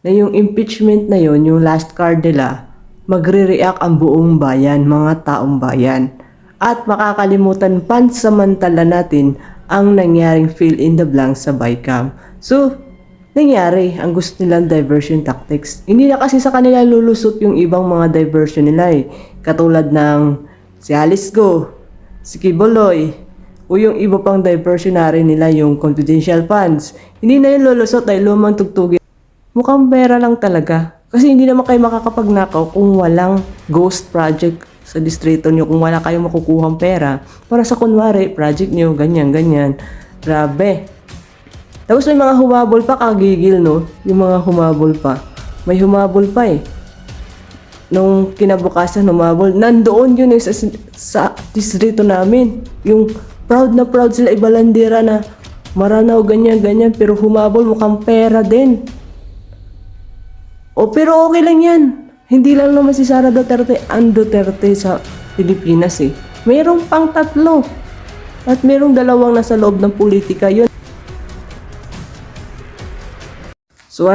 na yung impeachment na yon, yung last card nila, magre-react ang buong bayan, mga taong bayan. At makakalimutan pansamantala natin ang nangyaring fill in the blank sa BICAM. So, nangyari ang gusto nilang diversion tactics. Hindi na kasi sa kanila lulusot yung ibang mga diversion nila eh. Katulad ng si Alice Go, si Kiboloy, o yung iba pang diversionary nila yung confidential funds. Hindi na yung lulusot dahil lumang tugtugin. Mukhang pera lang talaga. Kasi hindi naman kayo makakapagnakaw kung walang ghost project sa distrito nyo, kung wala kayong makukuhang pera para sa kunwari, project nyo, ganyan, ganyan. Grabe. Tapos may mga humabol pa, kagigil no? Yung mga humabol pa. May humabol pa eh. Nung kinabukasan humabol, nandoon yun eh sa distrito namin. Yung proud na proud sila ibalandera na Maranaw, ganyan, ganyan. Pero humabol, mukhang pera din. O pero okay lang yan. Hindi lang naman si Sara Duterte ang Duterte sa Pilipinas eh. Mayroong pang 3. At mayroong 2 nasa loob ng politika yun. So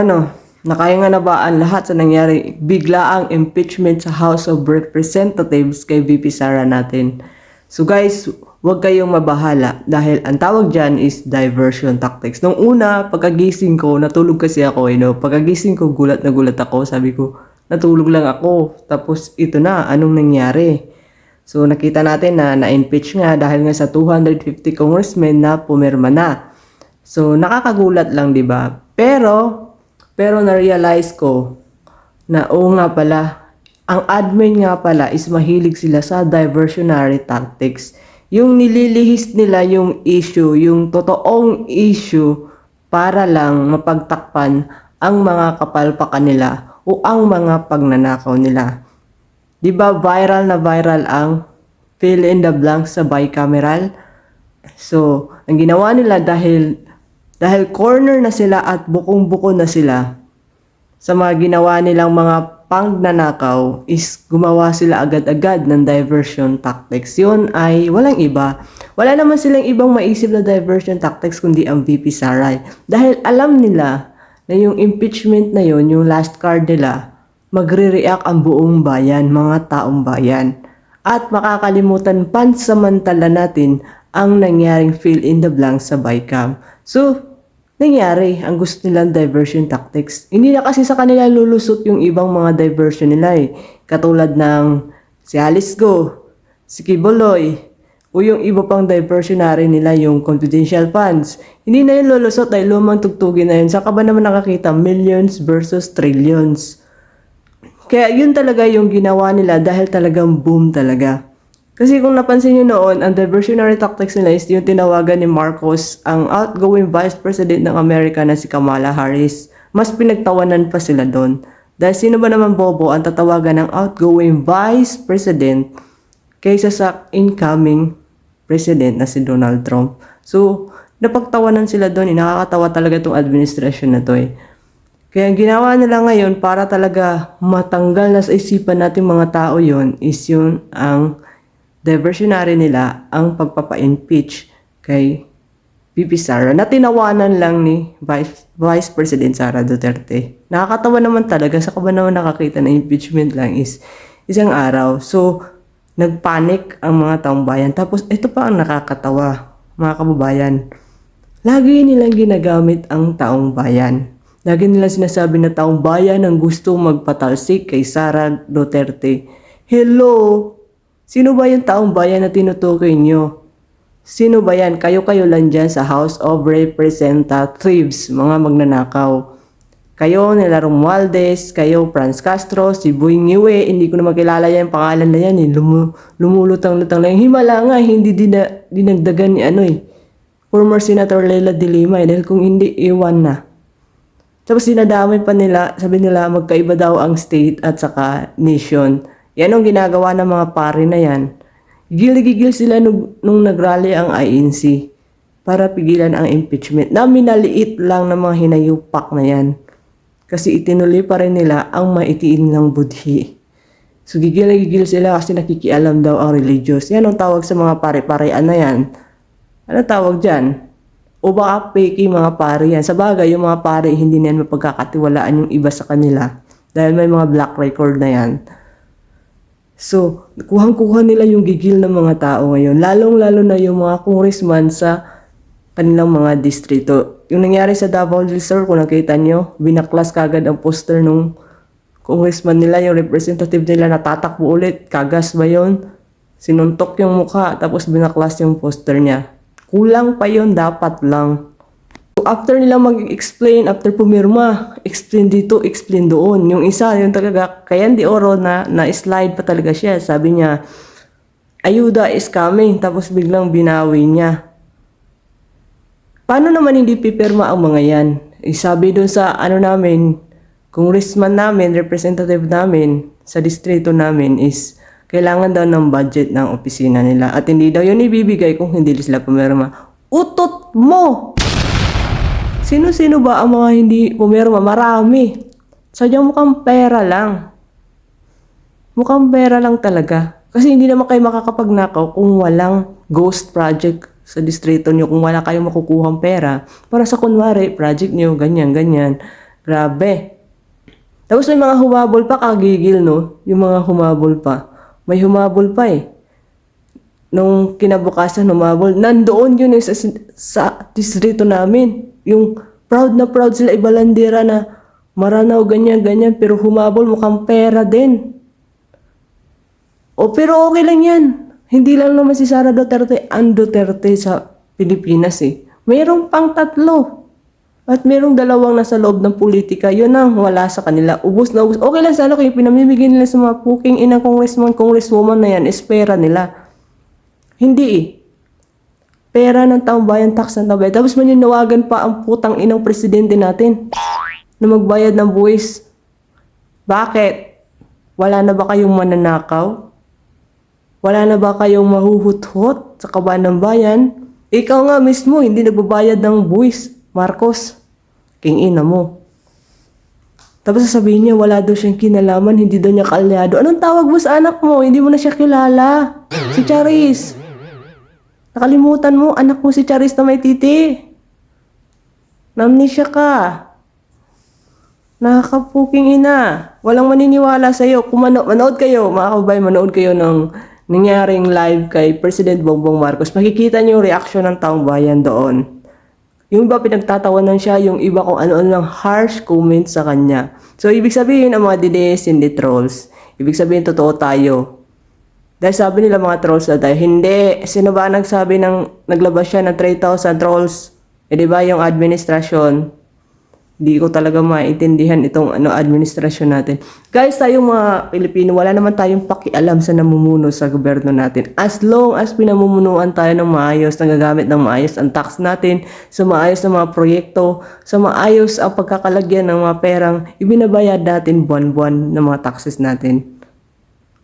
nakaya nga na ba ang lahat sa nangyari biglaang impeachment sa House of Representatives kay VP Sara natin? So guys, huwag kayong mabahala dahil ang tawag dyan is diversion tactics. Nung una, pagkagising ko, natulog kasi ako. Pagkagising ko, gulat na gulat ako. Sabi ko, natulog lang ako. Tapos ito na, anong nangyari? So nakita natin na na-impeach nga dahil nga sa 250 congressmen na pumirma na. So nakakagulat lang, di ba? Pero na-realize ko na nga pala, ang admin nga pala is mahilig sila sa diversionary tactics. Yung nililihis nila yung issue, yung totoong issue para lang mapagtakpan ang mga kapalpakan nila o ang mga pagnanakaw nila. Di ba viral na viral ang fill in the blank sa bicameral? So, ang ginawa nila dahil corner na sila at bukong-buko na sila sa mga ginawa nilang mga pangnanakaw is gumawa sila agad-agad ng diversion tactics. Yun ay walang iba. Wala naman silang ibang maisip na diversion tactics kundi ang VP Sara. Dahil alam nila na yung impeachment na yun, yung last card nila, magre-react ang buong bayan, mga taong bayan. At makakalimutan pansamantala natin ang nangyaring fill in the blank sa BICAM. So, nangyari ang gusto nilang diversion tactics. Hindi na kasi sa kanila lulusot yung ibang mga diversion nila eh. Katulad ng si Alice Go, si Kiboloy, o yung iba pang diversionary nila yung confidential funds. Hindi na yung lulusot dahil lumang tugtugin na yun. Saka ba naman nakakita millions versus trillions? Kaya yun talaga yung ginawa nila dahil talagang boom talaga. Kasi kung napansin nyo noon, ang diversionary tactics nila is yung tinawagan ni Marcos, ang outgoing Vice President ng Amerika na si Kamala Harris. Mas pinagtawanan pa sila doon. Dahil sino ba naman bobo ang tatawagan ng outgoing Vice President kaysa sa incoming President na si Donald Trump. So, napagtawanan sila doon. Nakakatawa talaga itong administration na to eh. Kaya ang ginawa nila ngayon para talaga matanggal na sa isipan nating mga tao yon is yun ang diversionary nila ang pagpapa-impeach kay VP Sara na tinawanan lang ni Vice President Sara Duterte. Nakakatawa naman talaga sa ba naman nakakita na impeachment lang is isang araw. So, nagpanic ang mga taong bayan. Tapos, ito pa ang nakakatawa, mga kababayan. Lagi nilang ginagamit ang taong bayan. Lagi nilang sinasabi na taong bayan ang gusto magpatalsik kay Sara Duterte. Hello! Sino ba yung taong bayan na tinutukoy nyo? Sino ba yan? Kayo lang dyan sa House of Representatives, mga magnanakaw. Kayo nila Romualdez, kayo Franz Castro, si Boy Ngiwe, hindi ko na makilala yan, pangalan na yan, lumulutang-lutang lang. Himala nga, hindi dinagdagan ni former Senator Leila de Lima, dahil kung hindi, iwan na. Tapos dinadamay pa nila, sabi nila magkaiba daw ang state at saka nation. Yan ang ginagawa ng mga pari na yan. Gigil sila nung nagrally ang INC para pigilan ang impeachment na minaliit lang ng mga hinayupak na yan. Kasi itinuloy pa rin nila ang maitiin ng budhi. So gigil sila kasi nakikialam daw ang religious. Yan ang tawag sa mga pare-parean na yan. Ano tawag dyan? O baka fake mga pare yan. Sa bagay, yung mga pare, hindi na yan mapagkakatiwalaan yung iba sa kanila. Dahil may mga black record na yan. So, kuhang-kuha nila yung gigil ng mga tao ngayon. Lalong-lalo na yung mga congressman sa kanilang mga distrito. Yung nangyari sa Davao del Sur, kung nakita nyo, binaklas kagad ang poster nung congressman nila, yung representative nila natatakbo ulit. Kagas ba yun? Sinuntok yung mukha, tapos binaklas yung poster niya. Kulang pa yun, dapat lang. So, after nila mag-explain, after pumirma, explain dito, explain doon. Yung isa, yung talaga, Cayenne de Oro na-slide pa talaga siya. Sabi niya, ayuda is coming, tapos biglang binawi niya. Paano naman hindi pipirma ang mga yan? Sabi doon sa namin, congressman namin, representative namin, sa distrito namin is, kailangan daw ng budget ng opisina nila. At hindi daw yun ibibigay kung hindi sila pumirma. Utot mo! Sino-sino ba ang mga hindi pumirma? Marami. Sadyang mukhang pera lang. Mukhang pera lang talaga. Kasi hindi naman kayo makakapagnakaw kung walang ghost project sa distrito nyo. Kung wala kayong makukuhang pera. Para sa kunwari, project nyo, ganyan, ganyan. Grabe. Tapos may mga humabol pa, kagigil, no? Yung mga humabol pa. May humabol pa eh. Nung kinabukasan humabol, nandoon yun eh sa distrito namin. Yung proud na proud sila ibalandera na Maranao, ganyan, ganyan. Pero humabol, mukhang pera din. O pero okay lang yan. Hindi lang naman si Sara Duterte ang Duterte sa Pilipinas eh. Mayroong pang 3. At merong 2 nasa loob ng politika. Yun ang wala sa kanila. Ubus na ubus. Okay lang sana kung pinamimigay nila sa mga puking inang congressman, congresswoman na yan, is pera nila. Hindi eh. Pera ng taong bayan, tax ng taong bayan. Tapos maninawagan pa ang putang inang presidente natin na magbayad ng buwis. Bakit? Wala na ba kayong mananakaw? Wala na ba kayong mahuhuthot sa kaban ng bayan? Ikaw nga mismo, hindi nagbabayad ng buwis, Marcos. King ina mo. Tapos sasabihin niya, wala daw siyang kinalaman, hindi daw niya kaalyado. Anong tawag mo sa anak mo? Hindi mo na siya kilala. Si Charis. Nakalimutan mo, anak mo si Charis na may titi. Namnesia ka. Nakakapuking ina. Walang maniniwala sa'yo. Kung manood kayo, mga kababayan, manood kayo ng nangyaring live kay President Bongbong Marcos. Makikita niyo yung reaction ng taong bayan doon. Yung iba pinagtatawanan siya, yung iba kung ano-ano lang harsh comments sa kanya. So, ibig sabihin ang mga dides, hindi trolls. Ibig sabihin, totoo tayo. Dahil sabi nila mga trolls na tayo, hindi. Sino ba nagsabi naglabas siya ng 3,000 trolls? Eh, di ba yung administrasyon? Hindi ko talaga maintindihan itong administrasyon natin. Guys, tayong mga Pilipino, wala naman tayong pakialam sa namumuno sa gobyerno natin. As long as pinamumunuan tayo ng maayos, nagagamit ng maayos ang tax natin, sa maayos na mga proyekto, sa maayos ang pagkakalagyan ng mga perang ibinabayad natin buwan-buwan ng mga taxes natin.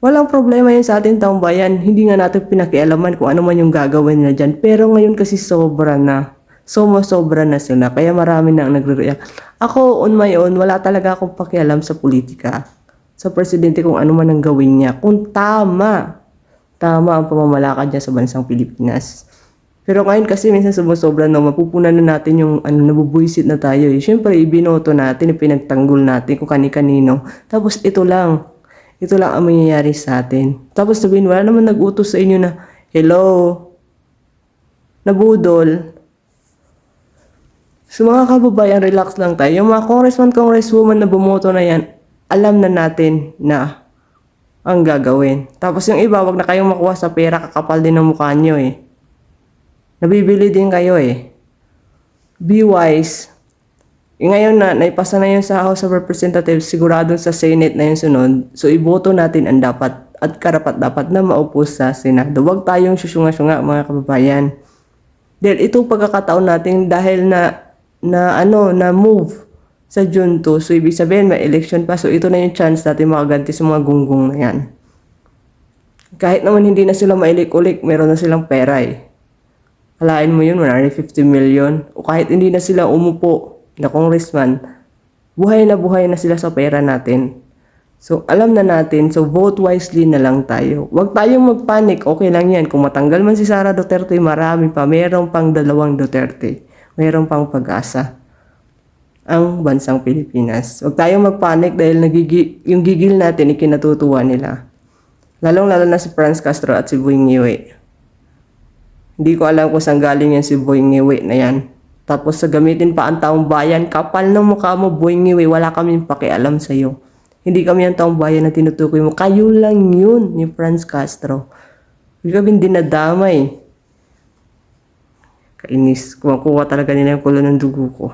Walang problema yun sa ating taong bayan. Hindi nga natin pinakialaman kung ano man yung gagawin nila dyan. Pero ngayon kasi sobra na. Sobra na sila. Kaya marami na ang nagre-react. Ako, on my own, wala talaga akong pakialam sa politika. Sa presidente kung ano man ang gawin niya. Kung tama ang pamamalakad niya sa bansang Pilipinas. Pero ngayon kasi minsan sumusobra na, mapupunan na natin yung nabubuisit na tayo. Eh. Siyempre, ibinoto natin, ipinagtanggol natin kung kani-kanino. Tapos ito lang ang mangyayari sa atin. Tapos sabihin, wala naman nag-utos sa inyo na, hello, nabudol. So mga kababayan, relax lang tayo. Yung mga congressman, congresswoman na bumoto na yan, alam na natin na ang gagawin. Tapos yung iba, wag na kayong makuha sa pera, kakapal din ang mukha nyo eh. Nabibili din kayo eh. Be wise. Ngayon na, naipasa na yun sa House of Representatives, sigurado sa Senate na yung sunod. So iboto natin ang dapat at karapat-dapat na maupo sa Senado. Huwag tayong susunga-sunga mga kababayan. Dahil itong pagkakataon natin dahil na move sa June 2. So, ibig sabihin, may election pa. So, ito na yung chance natin makaganti sa mga gunggong na yan. Kahit naman hindi na sila mailik-ulik, meron na silang pera eh. Alain mo yun, 150 million. O kahit hindi na sila umupo na congressman, buhay na sila sa pera natin. So, alam na natin. So, vote wisely na lang tayo. Huwag tayong magpanik. Okay lang yan. Kung matanggal man si Sara Duterte, marami pa. Mayroong pang 2 Duterte. mayroon pang pag-asa ang bansang Pilipinas. Huwag tayong magpanik dahil yung gigil natin ikinatutuwa nila. Lalong-lalo na si Franz Castro at si Boy Ngiwe. Hindi ko alam kung saan galing yan si Boy Ngiwe na yan. Tapos sa gamitin pa ang taong bayan, kapal ng mukha mo Boy Ngiwe, wala kaming pakialam sa'yo. Hindi kami ang taong bayan na tinutukoy mo. Kayo lang yun ni Franz Castro. Hindi kami dinadamay. Kainis. Kuha talaga nila yung kulo ng dugo ko.